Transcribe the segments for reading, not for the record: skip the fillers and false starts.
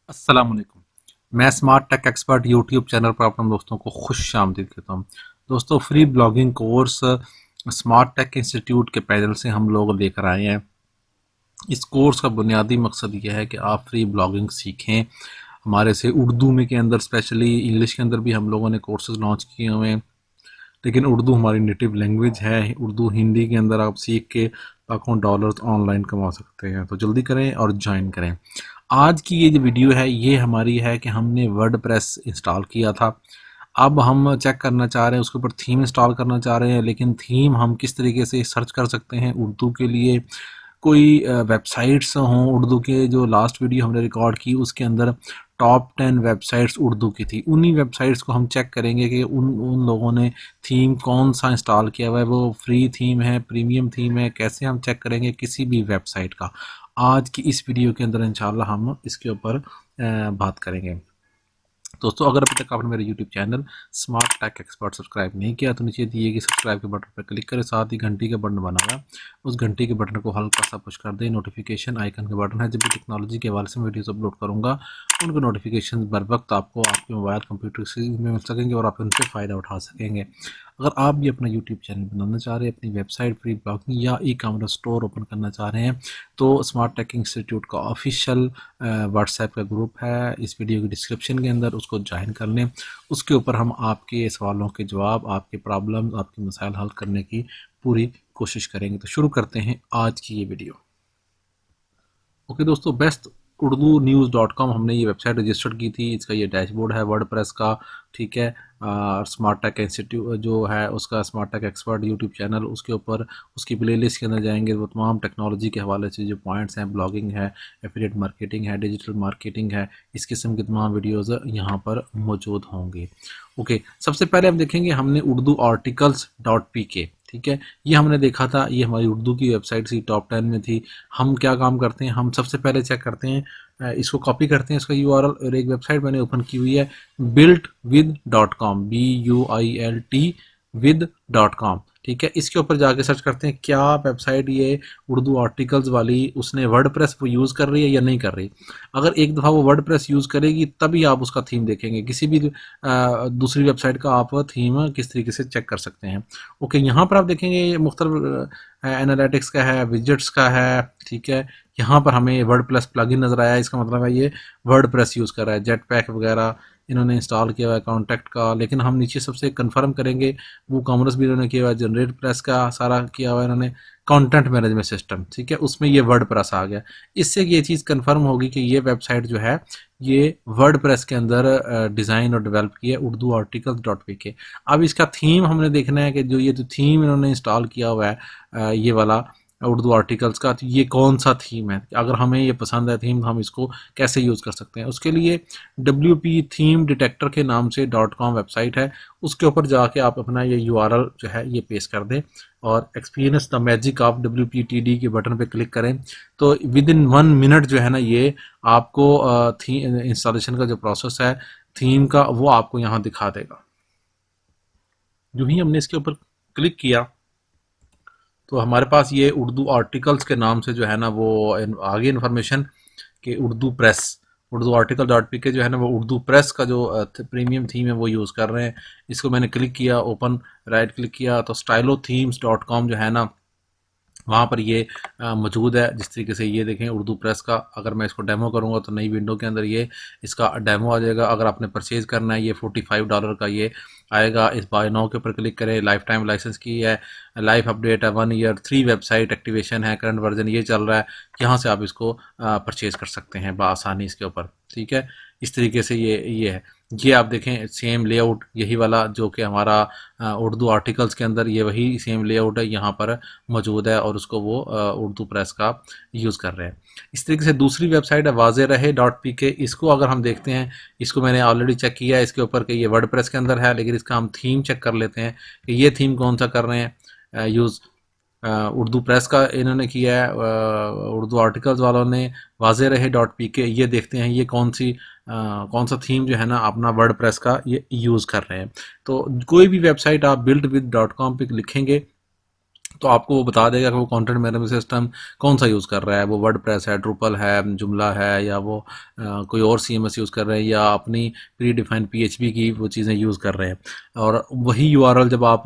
अस्सलाम वालेकुम। मैं smart tech expert YouTube channel पर अपने दोस्तों को खुश आमदीद कहता हूँ। दोस्तों, free blogging course smart tech institute के पैनल से हम लोग लेकर आए हैं। इस कोर्स का बुनियादी मकसद यह है कि आप फ्री ब्लॉगिंग सीखें। हमारे से उर्दू में के अंदर स्पेशली इंग्लिश के अंदर भी हम लोगों ने कोर्सेज लॉन्च किए हुए हैं, लेकिन उर्दू हमारी नेटिव लैंग्वेज है। उर्दू हिंदी के अंदर आप सीख के लाखों डॉलर्स ऑनलाइन कमा सकते हैं। तो जल्दी करें और ज्वाइन करें। आज की ये जो वीडियो है ये हमारी है कि हमने वर्डप्रेस इंस्टॉल किया था। अब हम चेक करना चाह रहे हैं, उसके ऊपर थीम इंस्टॉल करना चाह रहे हैं, लेकिन थीम हम किस तरीके से सर्च कर सकते हैं उर्दू के लिए। कोई वेबसाइट्स हों उर्दू के, जो लास्ट वीडियो हमने रिकॉर्ड की उसके अंदर टॉप 10 वेबसाइट्स उर्दू की थी, उन्हीं वेबसाइट्स को हम चेक करेंगे कि उन उन लोगों ने थीम कौन सा इंस्टॉल किया हुआ है, वो फ्री थीम है, प्रीमियम थीम है, कैसे हम चेक करेंगे किसी भी वेबसाइट का। आज की इस वीडियो के अंदर इंशाल्लाह हम इसके ऊपर बात करेंगे। दोस्तों, अगर अभी तक आपने मेरे YouTube channel smart tech expert subscribe नहीं किया तो नीचे दिए गए सब्सक्राइब के बटन पर क्लिक करें, साथ ही घंटी का बटन बना हुआ है, उस घंटी के बटन को हल्का सा पुश कर दें। नोटिफिकेशन आइकन के बटन है, जब भी टेक्नोलॉजी के हवाले से वीडियोस अपलोड करूंगा उनके नोटिफिकेशन बर वक्त आपको आपके मोबाइल कंप्यूटर से में मिल सकेंगे और आप उनसे फ़ायदा उठा सकेंगे। अगर आप भी अपना यूट्यूब चैनल बनाना चाह रहे हैं, अपनी वेबसाइट फ्री ब्लॉगिंग या ई कॉमर्स स्टोर ओपन करना चाह रहे हैं, तो स्मार्ट टेक इंस्टीट्यूट का ऑफिशियल व्हाट्सएप का ग्रुप है इस वीडियो की डिस्क्रिप्शन के अंदर, उसको ज्वाइन कर लें। उसके ऊपर हम आपके सवालों के जवाब, आपके प्रॉब्लम, आपके मसाइल हल करने की पूरी कोशिश करेंगे। तो शुरू करते हैं आज की ये वीडियो। ओके दोस्तों, best Urdu news dot com हमने ये वेबसाइट रजिस्टर्ड की थी। इसका ये डैशबोर्ड है वर्डप्रेस का, ठीक है। स्मार्ट टेक इंस्टीट्यूट जो है उसका smart tech expert YouTube channel, उसके ऊपर उसकी प्लेलिस्ट के अंदर जाएंगे वो तमाम टेक्नोलॉजी के हवाले से जो पॉइंट्स हैं, ब्लॉगिंग है, एफिलिएट मार्केटिंग है, डिजिटल मार्केटिंग है, इस किस्म के तमाम वीडियोज़ यहाँ पर मौजूद होंगे। ओके, सबसे पहले हम देखेंगे हमने उर्दू आर्टिकल्स डॉट पी के, ठीक है, ये हमने देखा था, ये हमारी उर्दू की वेबसाइट थी, टॉप 10 में थी। हम क्या काम करते हैं, हम सबसे पहले चेक करते हैं, इसको कॉपी करते हैं, इसका यूआरएल, और एक वेबसाइट मैंने ओपन की हुई है builtwith.com, built with.com, ठीक है। इसके ऊपर जाके सर्च करते हैं क्या वेबसाइट ये उर्दू आर्टिकल्स वाली उसने वर्डप्रेस वो यूज़ कर रही है या नहीं कर रही। अगर एक दफ़ा वो वर्डप्रेस यूज़ करेगी तभी आप उसका थीम देखेंगे। किसी भी दूसरी वेबसाइट का आप थीम किस तरीके से चेक कर सकते हैं। ओके, यहाँ पर आप देखेंगे मुख्तलिफ एनालिटिक्स का है, विजेट्स का है, ठीक है। यहाँ पर हमें वर्डप्रेस प्लगइन नज़र आया, इसका मतलब है ये वर्डप्रेस यूज़ कर रहा है। जेट पैक वगैरह इन्होंने इंस्टॉल किया हुआ है, कॉन्टैक्ट का, लेकिन हम नीचे सबसे कंफर्म करेंगे। वो कॉमर्स भी इन्होंने किया हुआ है, जनरेट प्रेस का सारा किया हुआ है इन्होंने, कंटेंट मैनेजमेंट सिस्टम, ठीक है, उसमें ये वर्डप्रेस आ गया। इससे ये चीज़ कंफर्म होगी कि ये वेबसाइट जो है ये वर्डप्रेस के अंदर डिज़ाइन और डेवलप की है, उर्दू आर्टिकल्स डॉट पी के। अब इसका थीम हमने देखना है कि जो ये जो थीम इन्होंने इंस्टॉल किया हुआ है ये वाला उर्दू आर्टिकल्स का, तो ये कौन सा थीम है। अगर हमें ये पसंद है थीम, हम इसको कैसे यूज़ कर सकते हैं। उसके लिए WP थीम डिटेक्टर के नाम से .com वेबसाइट है, उसके ऊपर जाके आप अपना ये URL जो है ये पेस्ट कर दें और experience the magic of WPTD के बटन पे क्लिक करें, तो विद इन 1 मिनट जो है ना ये आपको थीम इंस्टॉलेशन का जो प्रोसेस है थीम का वो आपको यहाँ दिखा देगा। जो ही हमने इसके ऊपर क्लिक किया तो हमारे पास ये उर्दू आर्टिकल्स के नाम से जो है ना वो आगे इन्फॉर्मेशन कि उर्दू आर्टिकल डॉट पी के जो है ना वो उर्दू प्रेस का जो प्रीमियम थीम है वो यूज़ कर रहे हैं। इसको मैंने क्लिक किया, ओपन, राइट क्लिक किया तो स्टाइलो थीम्स डॉट कॉम जो है ना वहाँ पर ये मौजूद है। जिस तरीके से ये देखें उर्दू प्रेस का, अगर मैं इसको डेमो करूँगा तो नई विंडो के अंदर ये इसका डेमो आ जाएगा। अगर आपने परचेज़ करना है ये $45 का ये आएगा। इस बाय नाउ के ऊपर क्लिक करें, लाइफ टाइम लाइसेंस की है, लाइफ अपडेट है, 1 ईयर, 3 वेबसाइट एक्टिवेशन है, करंट वर्जन ये चल रहा है। यहाँ से आप इसको परचेज़ कर सकते हैं बआसानी इसके ऊपर, ठीक है। इस तरीके से ये है। ये आप देखें सेम लेआउट यही वाला जो कि हमारा उर्दू आर्टिकल्स के अंदर ये वही सेम लेआउट है यहाँ पर मौजूद है और उसको वो उर्दू प्रेस का यूज़ कर रहे हैं। इस तरीके से दूसरी वेबसाइट है वाज़े रहे डॉट पी के। इसको अगर हम देखते हैं, इसको मैंने ऑलरेडी चेक किया है इसके ऊपर कि ये वर्ड प्रेस के अंदर है, लेकिन इसका हम थीम चेक कर लेते हैं कि ये थीम कौन सा कर रहे हैं यूज़। उर्दू प्रेस का इन्होंने किया है, उर्दू आर्टिकल्स वालों ने वाज़े रहे डॉट पी के। ये देखते हैं ये कौन सा थीम जो है ना अपना वर्ड प्रेस का ये यूज़ कर रहे हैं। तो कोई भी वेबसाइट आप buildwith.com पे लिखेंगे तो आपको वो बता देगा कि वो कंटेंट मैनेजमेंट सिस्टम कौन सा यूज़ कर रहा है, वो वर्डप्रेस है, ड्रुपल है, जुमला है, या वो कोई और सीएमएस यूज़ कर रहे हैं, या अपनी प्री डिफाइंड पीएचपी की वो चीज़ें यूज़ कर रहे हैं। और वही यूआरएल जब आप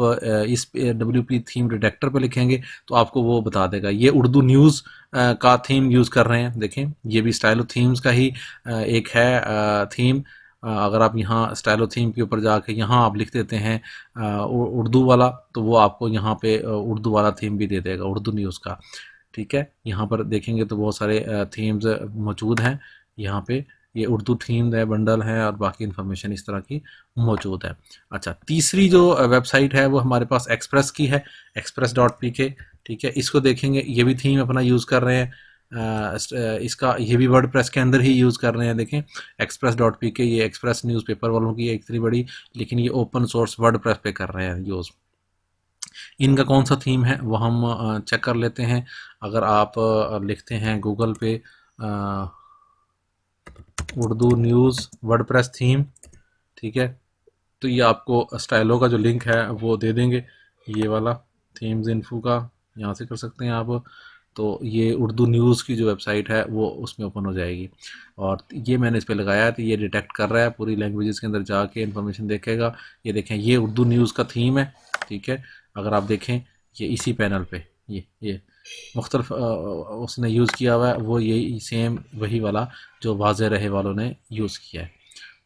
इस डब्ल्यूपी थीम डिटेक्टर पे लिखेंगे तो आपको वो बता देगा। ये उर्दू न्यूज़ का थीम यूज़ कर रहे हैं, देखें ये भी स्टाइलो थीम्स का ही एक है थीम। अगर आप यहाँ स्टाइलो थीम के ऊपर जाके यहाँ आप लिख देते हैं उर्दू वाला, तो वो आपको यहाँ पे उर्दू वाला थीम भी दे देगा, उर्दू न्यूज़ का। ठीक है, यहाँ पर देखेंगे तो बहुत सारे थीम्स मौजूद हैं यहाँ पे। ये उर्दू थीम है, बंडल है, और बाकी इन्फॉर्मेशन इस तरह की मौजूद है। अच्छा, तीसरी जो वेबसाइट है वो हमारे पास एक्सप्रेस की है, express.pk। ठीक है, इसको देखेंगे, ये भी थीम अपना यूज़ कर रहे हैं। इसका ये भी वर्डप्रेस के अंदर ही यूज़ कर रहे हैं। देखें express.pk, ये एक्सप्रेस न्यूज़पेपर वालों की है इतनी बड़ी, लेकिन ये ओपन सोर्स वर्डप्रेस पे कर रहे हैं यूज़। इनका कौन सा थीम है वो हम चेक कर लेते हैं। अगर आप लिखते हैं गूगल पे उर्दू न्यूज़ वर्डप्रेस थीम, ठीक है, तो ये आपको स्टाइलो का जो लिंक है वो दे देंगे, ये वाला थीम्स इन्फो का, यहाँ से कर सकते हैं आप। तो ये उर्दू न्यूज़ की जो वेबसाइट है वो उसमें ओपन हो जाएगी, और ये मैंने इस पर लगाया है तो ये डिटेक्ट कर रहा है, पूरी लैंग्वेजेस के अंदर जाके इन्फॉर्मेशन देखेगा। ये देखें, ये उर्दू न्यूज़ का थीम है। ठीक है, अगर आप देखें ये इसी पैनल पे ये मुख्तलिफ उसने यूज़ किया हुआ है, वो यही सेम वही वाला जो वाज़े रहे वालों ने यूज़ किया है।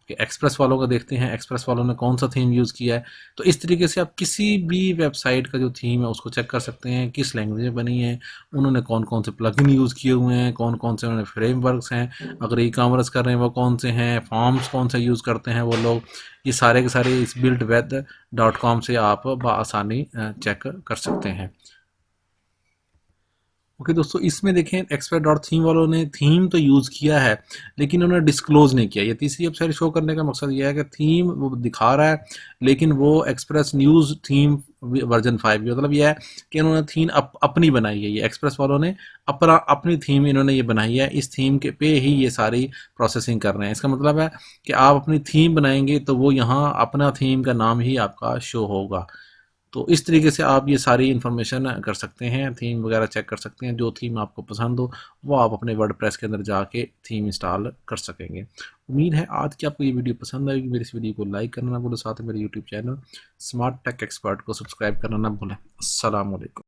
कि एक्सप्रेस वालों का देखते हैं, एक्सप्रेस वालों ने कौन सा थीम यूज़ किया है। तो इस तरीके से आप किसी भी वेबसाइट का जो थीम है उसको चेक कर सकते हैं, किस लैंग्वेज में बनी है, उन्होंने कौन कौन से प्लगइन यूज़ किए हुए हैं, कौन कौन से उन्होंने फ्रेमवर्क्स हैं, अगर ई कॉमर्स कर रहे हैं वो कौन से हैं, फॉर्म्स कौन सा यूज़ करते हैं वो लोग। ये सारे के सारे इस buildwith.com से आप बआसानी चेक कर सकते हैं। ओके दोस्तों, इसमें देखें एक्सपर्ट डॉट थीम वालों ने थीम तो यूज़ किया है, लेकिन उन्होंने डिस्क्लोज नहीं किया। ये तीसरी वेबसाइट शो करने का मकसद ये है कि थीम वो दिखा रहा है, लेकिन वो एक्सप्रेस न्यूज़ थीम वर्जन 5 भी, मतलब ये है कि इन्होंने थीम अपनी बनाई है। ये एक्सप्रेस वालों ने अपनी थीम इन्होंने ये बनाई है, इस थीम के पे ही ये सारी प्रोसेसिंग कर रहे हैं। इसका मतलब है कि आप अपनी थीम बनाएंगे तो वो यहाँ अपना थीम का नाम ही आपका शो होगा। तो इस तरीके से आप ये सारी इन्फॉर्मेशन कर सकते हैं, थीम वगैरह चेक कर सकते हैं। जो थीम आपको पसंद हो वो आप अपने वर्डप्रेस के अंदर जाके थीम इंस्टॉल कर सकेंगे। उम्मीद है आज की आपको ये वीडियो पसंद आएगी। मेरी इस वीडियो को लाइक करना ना भूलें, साथ में मेरे YouTube channel smart tech expert को सब्सक्राइब करना ना भूलें। अस्सलाम वालेकुम।